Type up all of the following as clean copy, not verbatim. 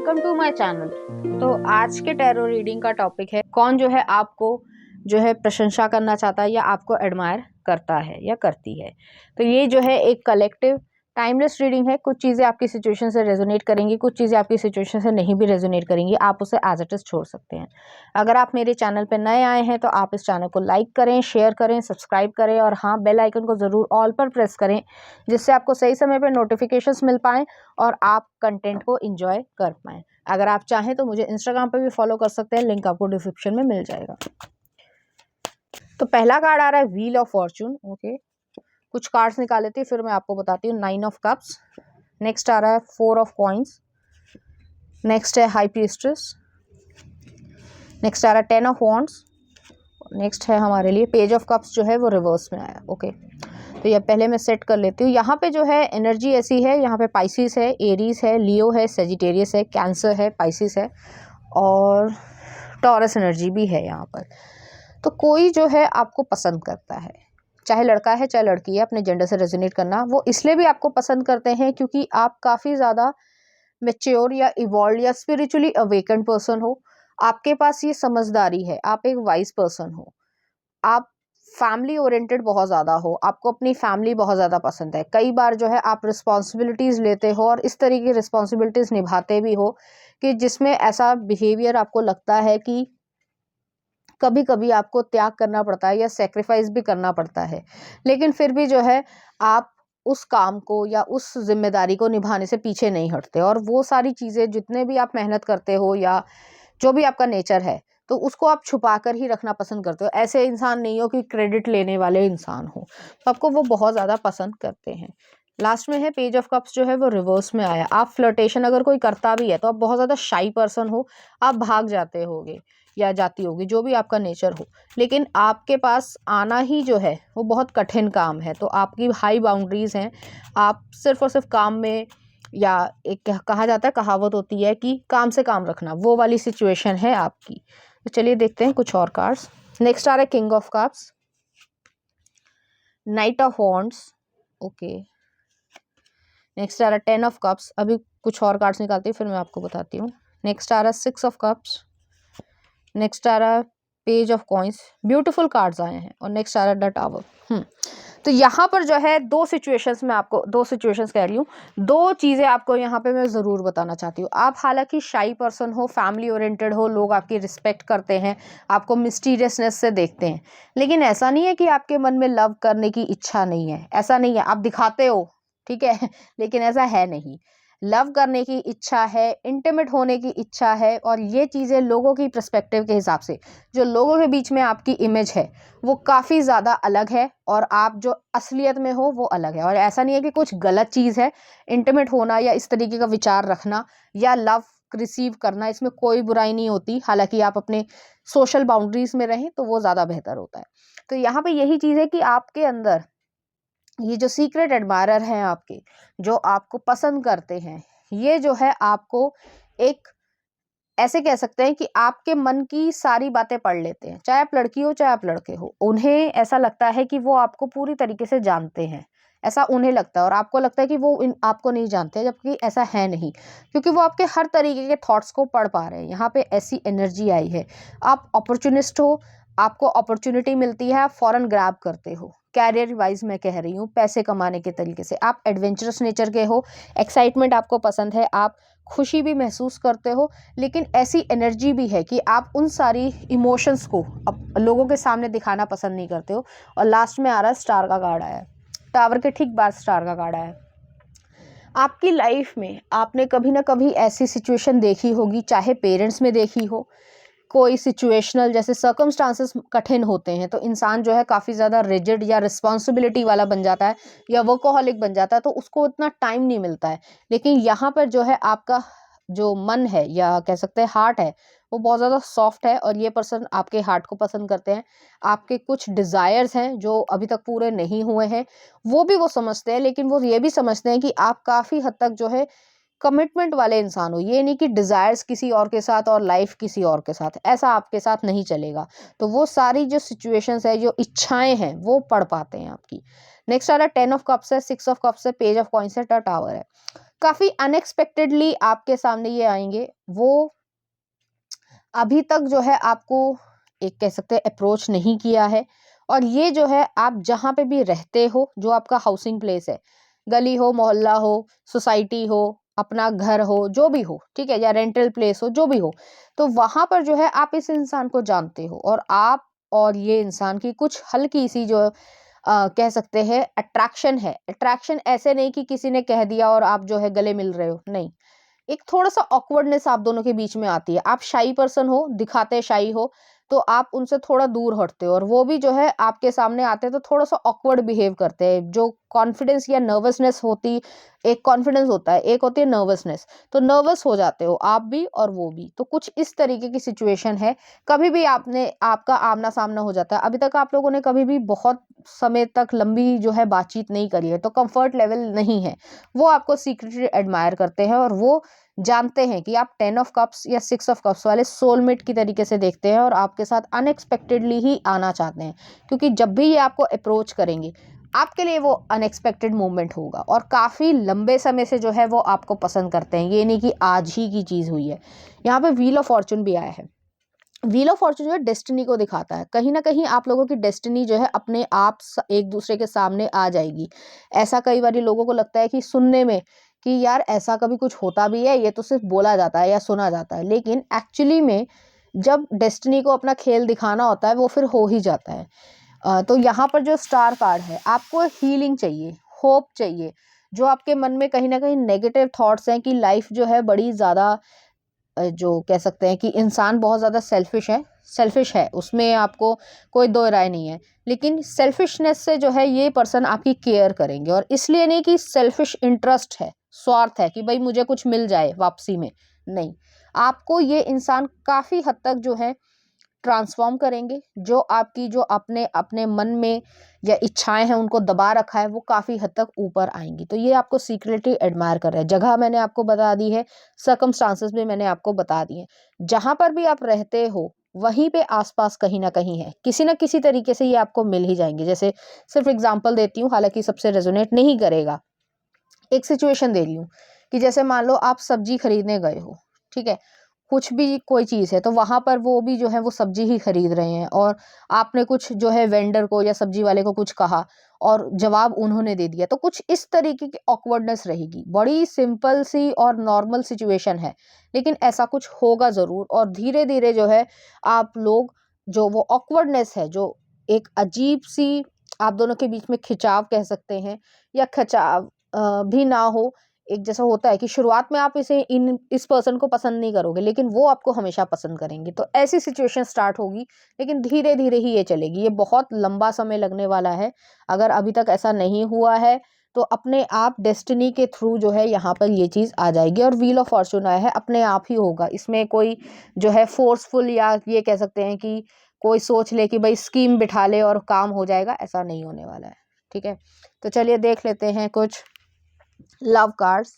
Welcome to my channel. तो आज के टैरो रीडिंग का टॉपिक है कौन जो है आपको जो है प्रशंसा करना चाहता है या आपको एडमायर करता है या करती है। तो ये जो है एक कलेक्टिव टाइमलेस रीडिंग है। कुछ चीज़ें आपकी सिचुएशन से रेजोनेट करेंगी, कुछ चीज़ें आपकी सिचुएशन से नहीं भी रेजोनेट करेंगी, आप उसे एज इट इज छोड़ सकते हैं। अगर आप मेरे चैनल पर नए आए हैं तो आप इस चैनल को लाइक करें, शेयर करें, सब्सक्राइब करें और हाँ, बेल आइकन को ज़रूर ऑल पर प्रेस करें, जिससे आपको सही समय पर नोटिफिकेशंस मिल पाएँ और आप कंटेंट को एंजॉय कर पाएँ। अगर आप चाहें तो मुझे इंस्टाग्राम पे भी फॉलो कर सकते हैं, लिंक आपको डिस्क्रिप्शन में मिल जाएगा। तो पहला कार्ड आ रहा है व्हील ऑफ फॉर्चून। ओके, कुछ कार्ड्स निकाल लेती है फिर मैं आपको बताती हूँ। 9 ऑफ कप्स, नेक्स्ट आ रहा है 4 ऑफ कॉइंस, नेक्स्ट है हाई प्रीस्ट्रेस, नेक्स्ट आ रहा है 10 ऑफ वॉन्ड्स, नेक्स्ट है हमारे लिए पेज ऑफ कप्स जो है वो रिवर्स में आया। ओके, तो ये पहले मैं सेट कर लेती हूँ। यहाँ पे जो है एनर्जी ऐसी है, यहाँ पे पाइसिस है, एरीज है, लियो है, सेजिटेरियस है, कैंसर है, पाइसिस है और टॉरस एनर्जी भी है यहाँ पर। तो कोई जो है आपको पसंद करता है, चाहे लड़का है चाहे लड़की है, अपने जेंडर से रेजोनेट करना। वो इसलिए भी आपको पसंद करते हैं क्योंकि आप काफ़ी ज़्यादा मैच्योर या इवॉल्व या स्पिरिचुअली अवेकन्ड पर्सन हो। आपके पास ये समझदारी है, आप एक वाइज पर्सन हो, आप फैमिली ओरिएंटेड बहुत ज़्यादा हो, आपको अपनी फैमिली बहुत ज़्यादा पसंद है। कई बार जो है आप रिस्पॉन्सिबिलिटीज़ लेते हो और इस तरीके की रिस्पॉन्सिबिलिटीज़ निभाते भी हो कि जिसमें ऐसा बिहेवियर आपको लगता है कि कभी कभी आपको त्याग करना पड़ता है या सेक्रीफाइस भी करना पड़ता है, लेकिन फिर भी जो है आप उस काम को या उस जिम्मेदारी को निभाने से पीछे नहीं हटते। और वो सारी चीज़ें जितने भी आप मेहनत करते हो या जो भी आपका नेचर है, तो उसको आप छुपा कर ही रखना पसंद करते हो। ऐसे इंसान नहीं हो कि क्रेडिट लेने वाले इंसान हो, तो आपको वो बहुत ज़्यादा पसंद करते हैं। लास्ट में है पेज ऑफ कप्स जो है वो रिवर्स में आया। आप फ्लर्टेशन अगर कोई करता भी है तो आप बहुत ज़्यादा शाई पर्सन हो, आप भाग जाते होगे या जाती होगी, जो भी आपका नेचर हो, लेकिन आपके पास आना ही जो है वो बहुत कठिन काम है। तो आपकी हाई बाउंड्रीज हैं, आप सिर्फ और सिर्फ काम में, या एक कहा जाता है, कहावत होती है कि काम से काम रखना, वो वाली सिचुएशन है आपकी। तो चलिए देखते हैं कुछ और कार्ड्स। नेक्स्ट आ रहा है king of cups, knight of wands. Okay, next आ रहा है 10 ऑफ कप्स। अभी कुछ और कार्ड्स निकालती हूँ फिर मैं आपको बताती हूँ। नेक्स्ट आ रहा है 6 ऑफ कप्स, नेक्स्ट आ रहा है page of coins. Beautiful cards आए हैं। और नेक्स्ट आ रहा है द टावर। तो यहाँ पर जो है दो सिचुएशंस कह रही हूँ, दो चीज़ें आपको यहाँ पे मैं ज़रूर बताना चाहती हूँ। आप हालांकि शाई पर्सन हो, फैमिली ओरिएंटेड हो, लोग आपकी रिस्पेक्ट करते हैं, आपको मिस्टीरियसनेस से देखते हैं, लेकिन ऐसा नहीं है कि आपके मन में लव करने की इच्छा नहीं है। ऐसा नहीं है, आप दिखाते हो, ठीक है लेकिन ऐसा है नहीं। लव करने की इच्छा है, इंटीमेट होने की इच्छा है, और ये चीज़ें लोगों की पर्सपेक्टिव के हिसाब से, जो लोगों के बीच में आपकी इमेज है वो काफ़ी ज़्यादा अलग है और आप जो असलियत में हो वो अलग है। और ऐसा नहीं है कि कुछ गलत चीज़ है, इंटीमेट होना या इस तरीके का विचार रखना या लव रिसीव करना, इसमें कोई बुराई नहीं होती। हालांकि आप अपने सोशल बाउंड्रीज में रहें तो वो ज़्यादा बेहतर होता है। तो यहाँ पे यही चीज़ है कि आपके अंदर ये जो सीक्रेट एडमायरर हैं आपके, जो आपको पसंद करते हैं, ये जो है आपको एक ऐसे कह सकते हैं कि आपके मन की सारी बातें पढ़ लेते हैं। चाहे आप लड़की हो चाहे आप लड़के हो, उन्हें ऐसा लगता है कि वो आपको पूरी तरीके से जानते हैं, ऐसा उन्हें लगता है। और आपको लगता है कि वो आपको नहीं जानते, जबकि ऐसा है नहीं, क्योंकि वो आपके हर तरीके के थॉट्स को पढ़ पा रहे हैं। यहाँ पे ऐसी एनर्जी आई है। आप अपॉर्चुनिस्ट हो, आपको अपॉर्चुनिटी मिलती है, आप फॉरन ग्रैब करते हो। कैरियर वाइज मैं कह रही हूँ, पैसे कमाने के तरीके से आप एडवेंचरस नेचर के हो, एक्साइटमेंट आपको पसंद है, आप खुशी भी महसूस करते हो, लेकिन ऐसी एनर्जी भी है कि आप उन सारी इमोशंस को लोगों के सामने दिखाना पसंद नहीं करते हो। और लास्ट में आ रहा है स्टार का कार्ड आया, टावर के ठीक बाद स्टार का कार्ड आया। आपकी लाइफ में आपने कभी ना कभी ऐसी सिचुएशन देखी होगी, चाहे पेरेंट्स में देखी हो, कोई सिचुएशनल जैसे सर्कमस्टांसेस कठिन होते हैं तो इंसान जो है काफ़ी ज़्यादा रिजिड या रिस्पॉन्सिबिलिटी वाला बन जाता है या वर्कोहॉलिक बन जाता है, तो उसको इतना टाइम नहीं मिलता है। लेकिन यहाँ पर जो है आपका जो मन है या कह सकते हैं हार्ट है, वो बहुत ज़्यादा सॉफ्ट है और ये पर्सन आपके हार्ट को पसंद करते हैं। आपके कुछ डिज़ायर्स हैं जो अभी तक पूरे नहीं हुए हैं, वो भी वो समझते हैं, लेकिन वो ये भी समझते हैं कि आप काफ़ी हद तक जो है कमिटमेंट वाले इंसान हो। ये नहीं कि डिज़ायर्स किसी और के साथ और लाइफ किसी और के साथ, ऐसा आपके साथ नहीं चलेगा। तो वो सारी जो सिचुएशंस है, जो इच्छाएं हैं, वो पढ़ पाते हैं आपकी। नेक्स्ट आ रहा है 10 ऑफ कप्स है, 6 ऑफ कप्स है, पेज ऑफ कॉइंस है, टावर है। काफ़ी अनएक्सपेक्टेडली आपके सामने ये आएंगे। वो अभी तक जो है आपको एक कह सकते हैं अप्रोच नहीं किया है, और ये जो है आप जहाँ पे भी रहते हो, जो आपका हाउसिंग प्लेस है, गली हो, मोहल्ला हो, सोसाइटी हो, अपना घर हो, जो भी हो, ठीक है, या रेंटल प्लेस हो, जो भी हो, तो वहां पर जो है आप इस इंसान को जानते हो, और आप और ये इंसान की कुछ हल्की सी जो कह सकते हैं अट्रैक्शन है। अट्रैक्शन ऐसे नहीं कि किसी ने कह दिया और आप जो है गले मिल रहे हो, नहीं, एक थोड़ा सा ऑकवर्डनेस आप दोनों के बीच में आती है। आप शाई पर्सन हो, दिखाते शाई हो, तो आप उनसे थोड़ा दूर हटते हो, और वो भी जो है आपके सामने आते हैं तो थोड़ा सा ऑकवर्ड बिहेव करते हैं। जो कॉन्फिडेंस या नर्वसनेस होती, एक कॉन्फिडेंस होता है, एक होती है नर्वसनेस, तो नर्वस हो जाते हो आप भी और वो भी। तो कुछ इस तरीके की सिचुएशन है। कभी भी आपका आमना सामना हो जाता है। अभी तक आप लोगों ने कभी भी बहुत समय तक लंबी जो है बातचीत नहीं करी है, तो कंफर्ट लेवल नहीं है। वो आपको सीक्रेटली एडमायर करते हैं, और वो जानते हैं कि आप 10 ऑफ कप्स या 6 ऑफ कप्स वाले सोलमेट की तरीके से देखते हैं, और आपके साथ अनएक्सपेक्टेडली ही आना चाहते हैं, क्योंकि जब भी ये आपको अप्रोच करेंगे आपके लिए वो अनएक्सपेक्टेड मोमेंट होगा, और काफ़ी लंबे समय से जो है वो आपको पसंद करते हैं। ये नहीं कि आज ही की चीज़ हुई है। यहाँ पे व्हील ऑफ फॉर्चून भी आया है। व्हील ऑफ फॉर्चून जो है डेस्टिनी को दिखाता है। कहीं ना कहीं आप लोगों की डेस्टिनी जो है अपने आप एक दूसरे के सामने आ जाएगी। ऐसा कई बार लोगों को लगता है कि सुनने में कि यार ऐसा कभी कुछ होता भी है, ये तो सिर्फ बोला जाता है या सुना जाता है, लेकिन एक्चुअली में जब डेस्टिनी को अपना खेल दिखाना होता है वो फिर हो ही जाता है। तो यहाँ पर जो स्टार कार्ड है, आपको हीलिंग चाहिए, होप चाहिए। जो आपके मन में कहीं ना कहीं नेगेटिव थॉट्स हैं कि लाइफ जो है बड़ी ज़्यादा जो कह सकते हैं कि इंसान बहुत ज़्यादा सेल्फिश है, उसमें आपको कोई दो राय नहीं है, लेकिन सेल्फिशनेस से जो है ये पर्सन आपकी केयर करेंगे। और इसलिए नहीं कि सेल्फिश इंटरेस्ट है, स्वार्थ है कि भाई मुझे कुछ मिल जाए वापसी में, नहीं, आपको ये इंसान काफ़ी हद तक जो है ट्रांसफॉर्म करेंगे। जो आपकी जो अपने अपने मन में या इच्छाएं हैं उनको दबा रखा है, वो काफ़ी हद तक ऊपर आएंगी। तो ये आपको सीक्रेटली एडमायर कर रहे हैं। जगह मैंने आपको बता दी है, सर्कमस्टांसेस भी मैंने आपको बता दिए। जहां पर भी आप रहते हो वहीं पे आसपास कहीं ना कहीं है, किसी ना किसी तरीके से ये आपको मिल ही जाएंगे। जैसे सिर्फ एग्जांपल देती हूँ, हालांकि सबसे रेजोनेट नहीं करेगा, एक सिचुएशन दे रही हूँ कि जैसे मान लो आप सब्जी खरीदने गए हो, ठीक है, कुछ भी कोई चीज़ है, तो वहां पर वो भी जो है वो सब्जी ही खरीद रहे हैं, और आपने कुछ जो है वेंडर को या सब्जी वाले को कुछ कहा और जवाब उन्होंने दे दिया, तो कुछ इस तरीके की ऑकवर्डनेस रहेगी। बड़ी सिंपल सी और नॉर्मल सिचुएशन है, लेकिन ऐसा कुछ होगा ज़रूर, और धीरे धीरे जो है आप लोग जो वो ऑकवर्डनेस है, जो एक अजीब सी आप दोनों के बीच में खिंचाव कह सकते हैं, या खिंचाव भी ना हो, एक जैसा होता है कि शुरुआत में आप इस पर्सन को पसंद नहीं करोगे, लेकिन वो आपको हमेशा पसंद करेंगे, तो ऐसी सिचुएशन स्टार्ट होगी। लेकिन धीरे धीरे ही ये चलेगी, ये बहुत लंबा समय लगने वाला है। अगर अभी तक ऐसा नहीं हुआ है तो अपने आप डेस्टिनी के थ्रू जो है यहाँ पर ये चीज़ आ जाएगी। और व्हील ऑफ फॉर्चून आया है, अपने आप ही होगा। इसमें कोई जो है फोर्सफुल या ये कह सकते हैं कि कोई सोच ले कि भाई स्कीम बिठा ले और काम हो जाएगा, ऐसा नहीं होने वाला है। ठीक है, तो चलिए देख लेते हैं कुछ लव कार्ड्स,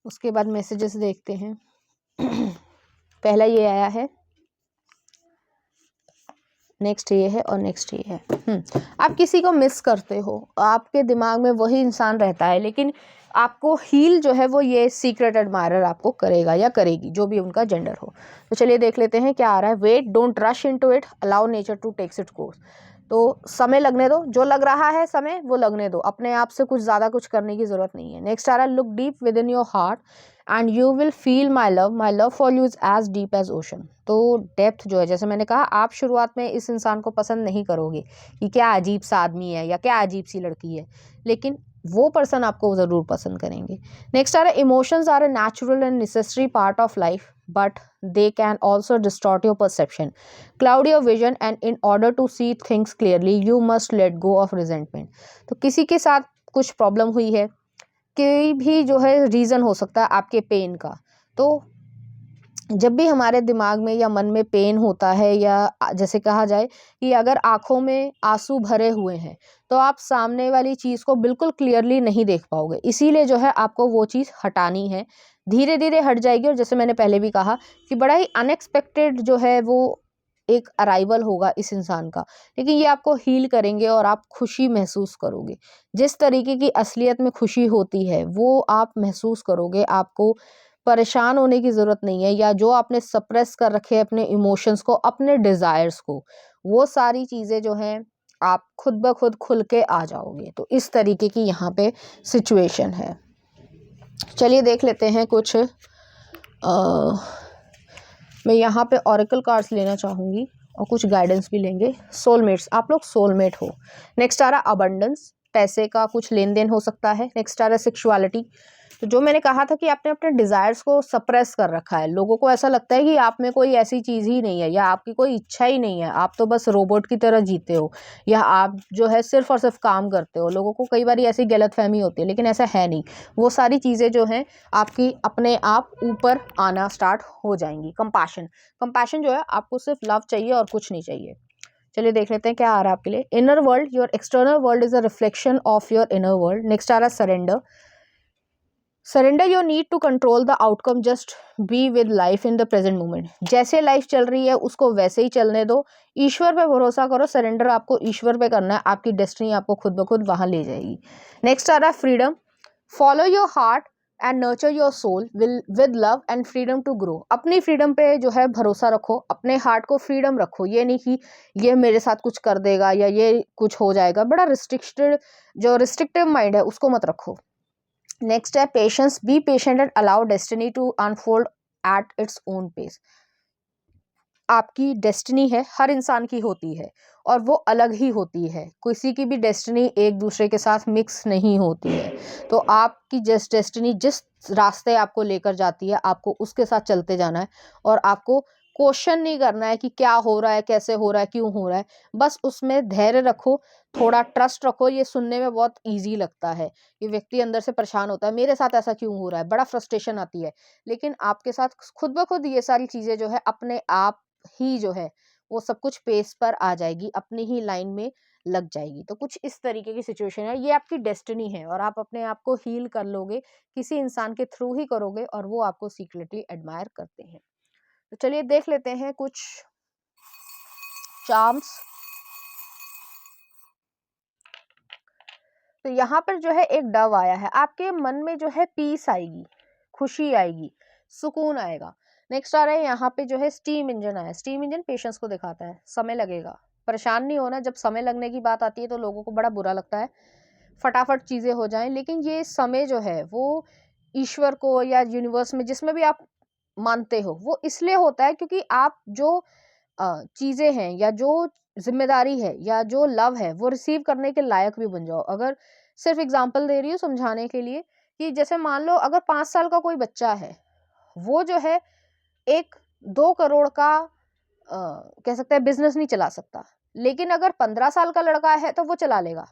उसके बाद मैसेजेस देखते हैं। पहला ये आया है, नेक्स्ट ये है, और नेक्स्ट ये है। आप किसी को मिस करते हो, आपके दिमाग में वही इंसान रहता है, लेकिन आपको हील जो है वो ये सीक्रेट एडमायरर आपको करेगा या करेगी, जो भी उनका जेंडर हो। तो चलिए देख लेते हैं क्या आ रहा है। Wait, don't rush into it, allow nature to takes its course. तो समय लगने दो, जो लग रहा है समय वो लगने दो, अपने आप से कुछ ज़्यादा कुछ करने की ज़रूरत नहीं है। नेक्स्ट आ रहा है, look deep within your heart and you will feel my love for you is as deep as ocean. तो डेप्थ जो है, जैसे मैंने कहा, आप शुरुआत में इस इंसान को पसंद नहीं करोगे कि क्या अजीब सा आदमी है या क्या अजीब सी लड़की है, लेकिन वो पर्सन आपको ज़रूर पसंद करेंगे। नेक्स्ट आ रहा है, emotions are a natural and necessary part of life but they can also distort your perception, cloud your vision, and in order to see things clearly you must let go of resentment। तो किसी के साथ कुछ problem हुई है, कोई भी जो है रीज़न हो सकता है आपके पेन का, तो जब भी हमारे दिमाग में या मन में पेन होता है, या जैसे कहा जाए कि अगर आँखों में आंसू भरे हुए हैं, तो आप सामने वाली चीज़ को बिल्कुल क्लियरली नहीं देख पाओगे। इसीलिए जो है आपको वो चीज़ हटानी है, धीरे धीरे हट जाएगी। और जैसे मैंने पहले भी कहा कि बड़ा ही अनएक्सपेक्टेड जो है वो एक अराइवल होगा इस इंसान का, लेकिन ये आपको हील करेंगे और आप खुशी महसूस करोगे। जिस तरीके की असलियत में खुशी होती है वो आप महसूस करोगे। आपको परेशान होने की ज़रूरत नहीं है, या जो आपने सप्रेस कर रखे हैं अपने इमोशंस को, अपने डिज़ायर्स को, वो सारी चीज़ें जो हैं आप खुद ब खुद खुल के आ जाओगे। तो इस तरीके की यहाँ पे सिचुएशन है। चलिए देख लेते हैं कुछ मैं यहाँ पे ऑरेकल कार्ड्स लेना चाहूँगी और कुछ गाइडेंस भी लेंगे। सोलमेट्स, आप लोग सोलमेट हो। नेक्स्ट आ रहा अबंडेंस, पैसे का कुछ लेन देन हो सकता है। नेक्स्ट आ रहा सेक्सुअलिटी, तो जो मैंने कहा था कि आपने अपने डिज़ायर्स को सप्रेस कर रखा है, लोगों को ऐसा लगता है कि आप में कोई ऐसी चीज़ ही नहीं है या आपकी कोई इच्छा ही नहीं है, आप तो बस रोबोट की तरह जीते हो, या आप जो है सिर्फ और सिर्फ काम करते हो। लोगों को कई बार ऐसी गलतफहमी होती है, लेकिन ऐसा है नहीं। वो सारी चीज़ें जो हैं आपकी अपने आप ऊपर आना स्टार्ट हो जाएंगी। कंपैशन, कंपैशन जो है आपको सिर्फ लव चाहिए और कुछ नहीं चाहिए। चलिए देख लेते हैं क्या आ रहा है आपके लिए। Inner world, your external world is a reflection of your inner world. Next आ रहा है surrender, surrender your need to control the outcome, just be with life in the present moment. जैसे लाइफ चल रही है उसको वैसे ही चलने दो, ईश्वर पे भरोसा करो। सरेंडर आपको ईश्वर पे करना है, आपकी डेस्टिनी आपको खुद ब खुद वहां ले जाएगी। नेक्स्ट आ रहा है freedom, follow your heart and nurture your soul with love and freedom to grow. अपनी फ्रीडम पे जो है भरोसा रखो, अपने हार्ट को फ्रीडम रखो। ये नहीं कि ये मेरे साथ कुछ कर देगा या ये कुछ हो जाएगा, बड़ा रिस्ट्रिक्टेड, जो रिस्ट्रिक्टिव माइंड है उसको मत रखो। नेक्स्ट है patience, be patient and allow destiny to unfold at its own pace. आपकी डेस्टिनी है, हर इंसान की होती है और वो अलग ही होती है। किसी की भी डेस्टिनी एक दूसरे के साथ मिक्स नहीं होती है। तो आपकी जिस डेस्टिनी जिस रास्ते आपको लेकर जाती है, आपको उसके साथ चलते जाना है और आपको क्वेश्चन नहीं करना है कि क्या हो रहा है, कैसे हो रहा है, क्यों हो रहा है। बस उसमें धैर्य रखो, थोड़ा ट्रस्ट रखो। ये सुनने में बहुत ईजी लगता है, ये व्यक्ति अंदर से परेशान होता है, मेरे साथ ऐसा क्यों हो रहा है, बड़ा फ्रस्ट्रेशन आती है। लेकिन आपके साथ खुद ब खुद ये सारी चीज़ें जो है अपने आप ही जो है वो सब कुछ पेस पर आ जाएगी, अपनी ही लाइन में लग जाएगी। तो कुछ इस तरीके की सिचुएशन है, ये आपकी डेस्टिनी है और आप अपने आप को हील कर लोगे, किसी इंसान के थ्रू ही करोगे और वो आपको सीक्रेटली एडमायर करते हैं। तो चलिए देख लेते हैं कुछ चार्म्स। तो यहाँ पर जो है एक डव आया है, आपके मन में जो है पीस आएगी, खुशी आएगी, सुकून आएगा। नेक्स्ट आ रहा है यहाँ पे जो है स्टीम इंजन आया। स्टीम इंजन पेशेंस को दिखाता है, समय लगेगा, परेशान नहीं होना। जब समय लगने की बात आती है तो लोगों को बड़ा बुरा लगता है, फटाफट चीज़ें हो जाएं, लेकिन ये समय जो है वो ईश्वर को या यूनिवर्स में जिसमें भी आप मानते हो वो इसलिए होता है क्योंकि आप जो चीज़ें हैं या जो जिम्मेदारी है या जो लव है वो रिसीव करने के लायक भी बन जाओ। अगर सिर्फ एग्जांपल दे रही हूँ समझाने के लिए कि जैसे मान लो अगर 5 साल का कोई बच्चा है, वो जो है एक 2 करोड़ का कह सकते हैं बिजनेस नहीं चला सकता, लेकिन अगर 15 साल का लड़का है तो वो चला लेगा।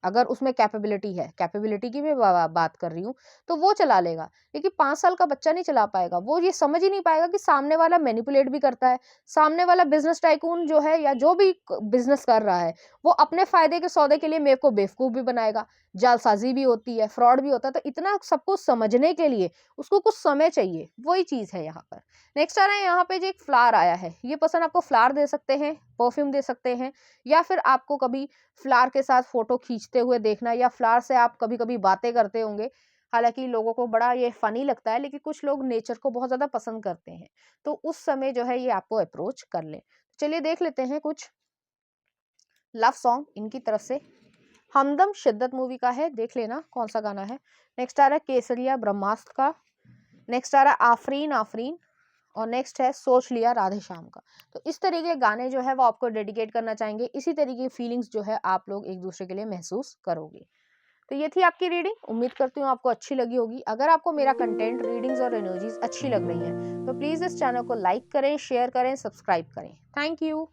अगर उसमें कैपेबिलिटी है, कैपेबिलिटी की मैं बात कर रही हूँ, तो वो चला लेगा। लेकिन 5 साल का बच्चा नहीं चला पाएगा, वो ये समझ ही नहीं पाएगा कि सामने वाला मैनिपुलेट भी करता है, सामने वाला बिजनेस टाइकून जो है या जो भी बिजनेस कर रहा है वो अपने फायदे के सौदे के लिए मेरे को बेवकूफ भी बनाएगा, जालसाजी भी होती है, फ्रॉड भी होता है। तो इतना सब कुछ समझने के लिए उसको कुछ समय चाहिए, वही चीज है यहाँ पर। नेक्स्ट आ रहा है यहाँ पे जो एक फ्लावर आया है, ये पर्सन आपको फ्लावर दे सकते हैं, परफ्यूम दे सकते हैं, या फिर आपको कभी फ्लावर के साथ फोटो खींचते हुए देखना, या फ्लावर से आप कभी कभी बातें करते होंगे। हालांकि लोगों को बड़ा ये फनी लगता है, लेकिन कुछ लोग नेचर को बहुत ज्यादा पसंद करते हैं, तो उस समय जो है ये आपको अप्रोच कर ले। चलिए देख लेते हैं कुछ लव सॉन्ग इनकी तरफ से। हमदम शिद्दत मूवी का है, देख लेना कौन सा गाना है। नेक्स्ट आ रहा है केसरिया ब्रह्मास्त्र का। नेक्स्ट आ रहा है आफरीन आफरीन, और नेक्स्ट है सोच लिया राधे श्याम का। तो इस तरीके के गाने जो है वो आपको डेडिकेट करना चाहेंगे, इसी तरीके की फीलिंग्स जो है आप लोग एक दूसरे के लिए महसूस करोगे। तो ये थी आपकी रीडिंग, उम्मीद करती हूँ आपको अच्छी लगी होगी। अगर आपको मेरा कंटेंट, रीडिंग्स और एनर्जीज अच्छी लग रही है तो प्लीज़ इस चैनल को लाइक करें, शेयर करें, सब्सक्राइब करें। Thank you.